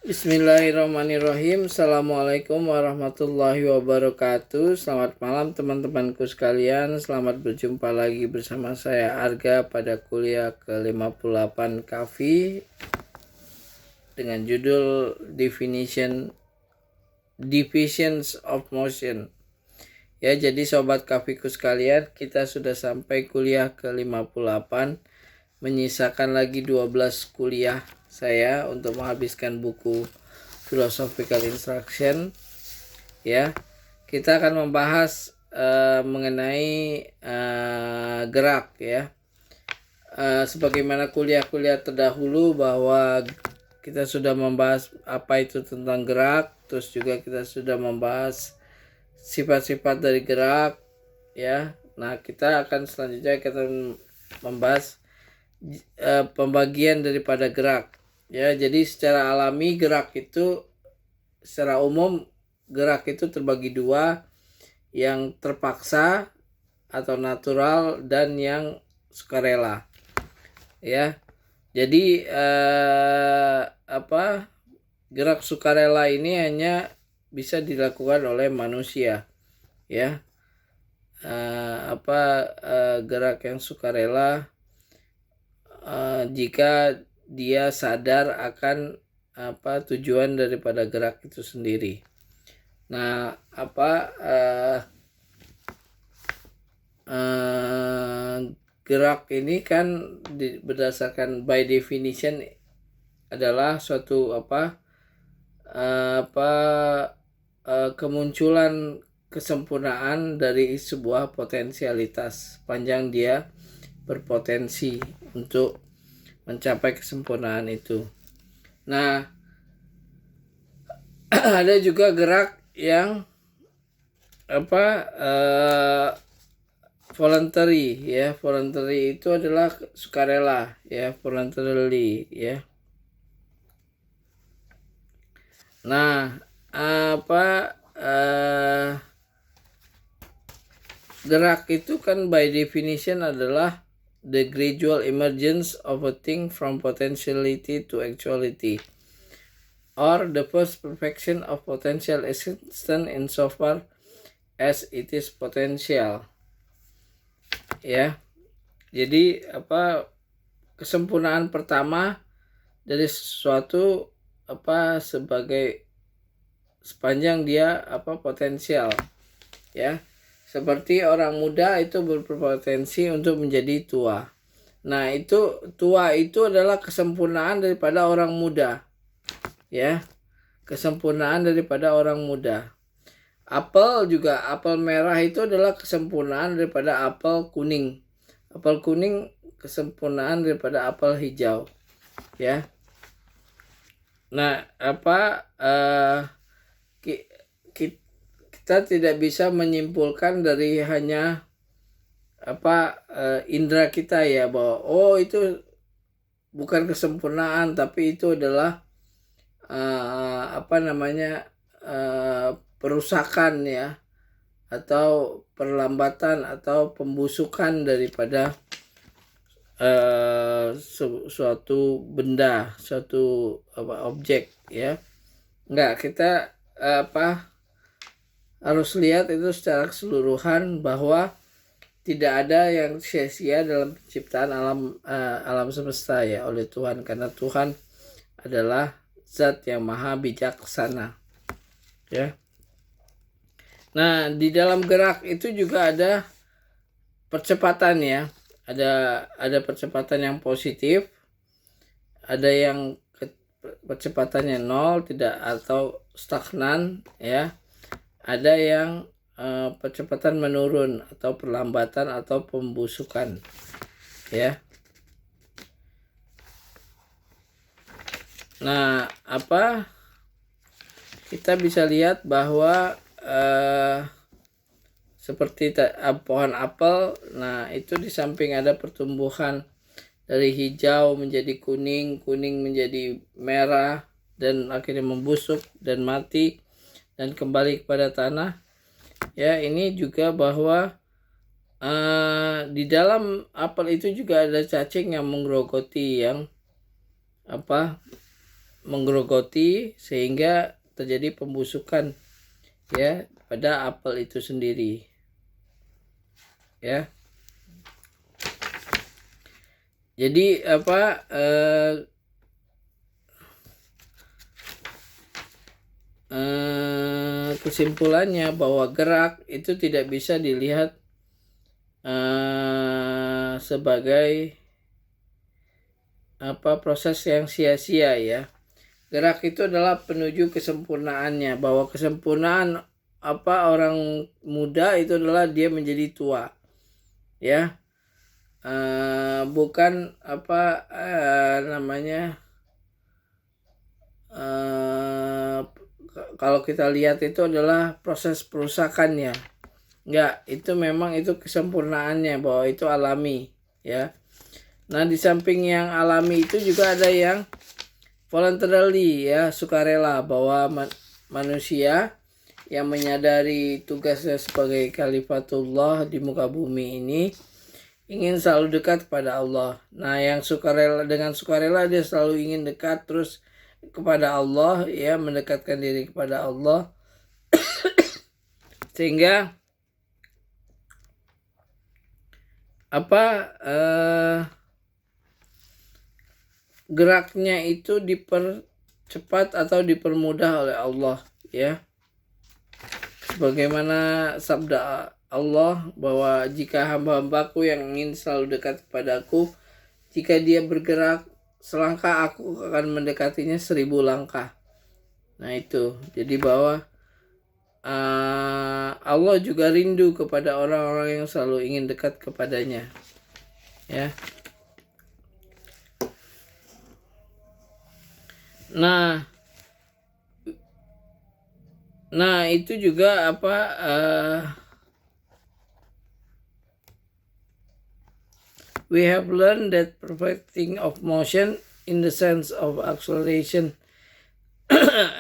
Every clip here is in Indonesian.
Bismillahirrahmanirrahim. Assalamualaikum warahmatullahi wabarakatuh. Selamat malam teman-temanku sekalian. Selamat berjumpa lagi bersama saya Arga pada kuliah ke-58 KAFI dengan judul Divisions of Motion. Ya, jadi sobat KAFIku sekalian, kita sudah sampai kuliah ke-58, menyisakan lagi 12 kuliah saya untuk menghabiskan buku Philosophical Instruction. Ya, kita akan membahas mengenai gerak, ya. Sebagaimana kuliah-kuliah terdahulu bahwa kita sudah membahas apa itu tentang gerak, terus juga kita sudah membahas sifat-sifat dari gerak, ya. Nah, kita akan selanjutnya membahas pembagian daripada gerak. Ya, jadi secara alami secara umum gerak itu terbagi dua, yang terpaksa atau natural dan yang sukarela. Ya, jadi gerak sukarela ini hanya bisa dilakukan oleh manusia. Ya, gerak yang sukarela jika dia sadar akan tujuan daripada gerak itu sendiri. Nah, gerak ini kan berdasarkan by definition adalah suatu kemunculan kesempurnaan dari sebuah potensialitas sepanjang dia berpotensi untuk mencapai kesempurnaan itu. Nah, ada juga gerak yang voluntary, ya. Voluntary itu adalah sukarela, ya, voluntarily, ya. Nah, gerak itu kan by definition adalah the gradual emergence of a thing from potentiality to actuality, or the first perfection of potential existence insofar as it is potential. Ya, jadi kesempurnaan pertama dari sesuatu sepanjang dia potensial, ya. Seperti orang muda itu berpotensi untuk menjadi tua. Nah, tua itu adalah kesempurnaan daripada orang muda. Ya. Kesempurnaan daripada orang muda. Apel merah itu adalah kesempurnaan daripada apel kuning. Apel kuning kesempurnaan daripada apel hijau. Ya. Nah, kita tidak bisa menyimpulkan dari hanya indera kita, ya, bahwa itu bukan kesempurnaan, tapi itu adalah perusakan, ya, atau perlambatan atau pembusukan daripada suatu benda, suatu objek, ya. Enggak, kita harus lihat itu secara keseluruhan bahwa tidak ada yang sia-sia dalam penciptaan alam semesta, ya, oleh Tuhan, karena Tuhan adalah zat yang maha bijaksana, ya. Nah, di dalam gerak itu juga ada percepatan, ya. Ada percepatan yang positif, ada yang percepatannya 0 tidak atau stagnan, ya. Ada yang percepatan menurun atau perlambatan atau pembusukan, ya. Nah, kita bisa lihat bahwa seperti pohon apel, nah itu di samping ada pertumbuhan dari hijau menjadi kuning, kuning menjadi merah, dan akhirnya membusuk dan mati dan kembali kepada tanah, ya. Ini juga bahwa di dalam apel itu juga ada cacing yang menggerogoti, yang menggerogoti sehingga terjadi pembusukan ya pada apel itu sendiri ya. Jadi kesimpulannya bahwa gerak itu tidak bisa dilihat sebagai proses yang sia-sia ya. Gerak itu adalah penuju kesempurnaannya, bahwa kesempurnaan orang muda itu adalah dia menjadi tua ya. Bukan kalau kita lihat itu adalah proses perusakannya. Enggak, itu memang itu kesempurnaannya, bahwa itu alami ya. Nah, di samping yang alami itu juga ada yang voluntarily ya, sukarela, bahwa manusia yang menyadari tugasnya sebagai khalifatullah di muka bumi ini ingin selalu dekat kepada Allah. Nah, yang sukarela, dengan sukarela dia selalu ingin dekat terus kepada Allah ya, mendekatkan diri kepada Allah sehingga geraknya itu dipercepat atau dipermudah oleh Allah ya. Sebagaimana sabda Allah bahwa jika hamba-hambaku yang ingin selalu dekat kepadaku, jika dia bergerak selangkah, aku akan mendekatinya 1000 langkah. Nah itu, jadi bahwa Allah juga rindu kepada orang-orang yang selalu ingin dekat kepadanya ya. Nah itu juga we have learned that perfecting of motion in the sense of acceleration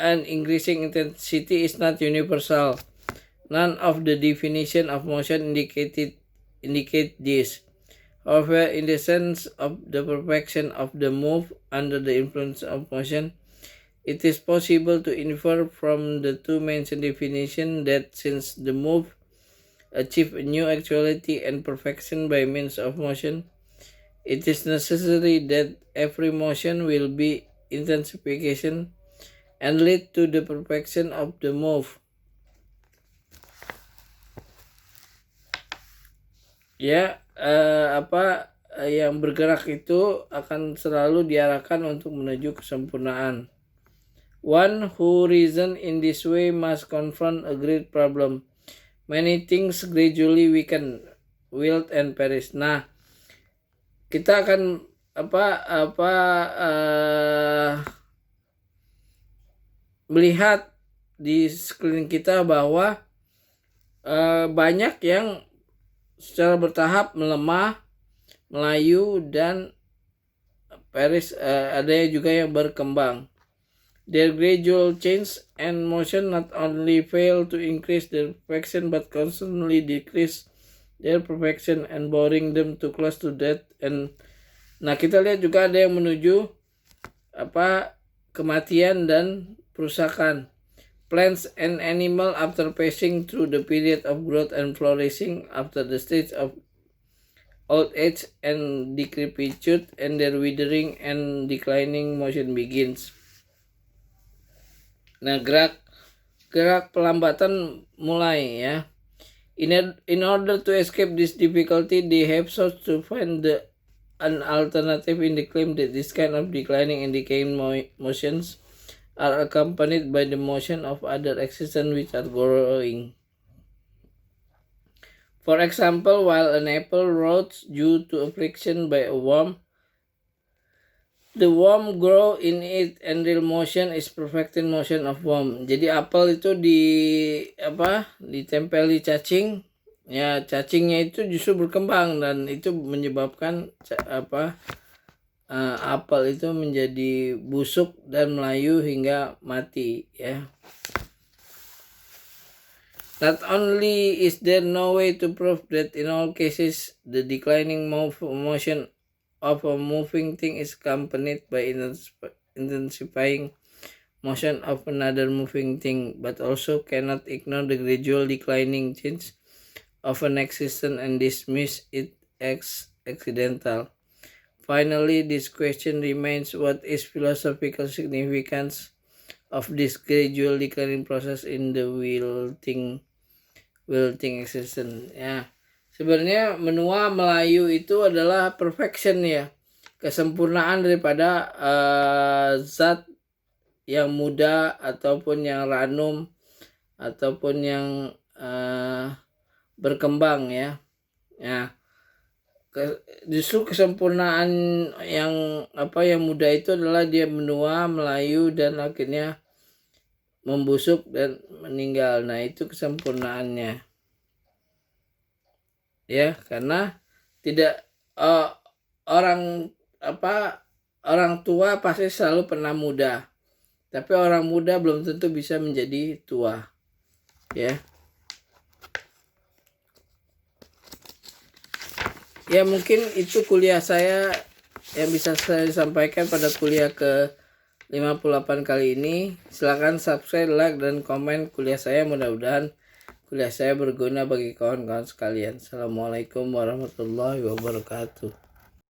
and increasing intensity is not universal. None of the definition of motion indicate this. However, in the sense of the perfection of the move under the influence of motion, it is possible to infer from the two mentioned definitions that since the move achieve a new actuality and perfection by means of motion, it is necessary that every motion will be intensification and lead to the perfection of the move. Ya, yang bergerak itu akan selalu diarahkan untuk menuju kesempurnaan. One who reason in this way must confront a great problem. Many things gradually weaken, wilt and perish. Nah, kita akan melihat di sekeliling kita bahwa banyak yang secara bertahap melemah, melayu, dan perish. Ada juga yang berkembang. Their gradual change and motion not only fail to increase their perfection but constantly decrease their perfection and boring them to close to death. And nah, kita lihat juga ada yang menuju kematian dan perusakan. Plants and animal after passing through the period of growth and flourishing after the stage of old age and decrepitude and their withering and declining motion begins. Nah, gerak pelambatan mulai ya. In order to escape this difficulty, they have sought to find an alternative in the claim that this kind of declining and decaying motions are accompanied by the motion of other existence which are growing. For example, while an apple rots due to affliction by a worm, the worm grow in it and real motion is perfected motion of worm. Jadi apel itu ditempeli cacing, ya cacingnya itu justru berkembang dan itu menyebabkan apel itu menjadi busuk dan melayu hingga mati ya. Not only is there no way to prove that in all cases the declining motion of a moving thing is accompanied by intensifying motion of another moving thing, but also cannot ignore the gradual declining change of an existence and dismiss it as accidental. Finally, this question remains: what is philosophical significance of this gradual declining process in the wilting existence? Ya, sebenarnya menua Melayu itu adalah perfection ya, kesempurnaan daripada zat yang muda ataupun yang ranum ataupun yang berkembang ya. Ya, justru kesempurnaan yang muda itu adalah dia menua, melayu dan akhirnya membusuk dan meninggal. Nah, itu kesempurnaannya. Ya, karena tidak orang tua pasti selalu pernah muda. Tapi orang muda belum tentu bisa menjadi tua. Ya. Ya, mungkin itu kuliah saya yang bisa saya sampaikan pada kuliah ke 58 kali ini. Silakan subscribe, like, dan komen kuliah saya. Mudah-mudahan kuliah saya berguna bagi kawan-kawan sekalian. Assalamualaikum warahmatullahi wabarakatuh.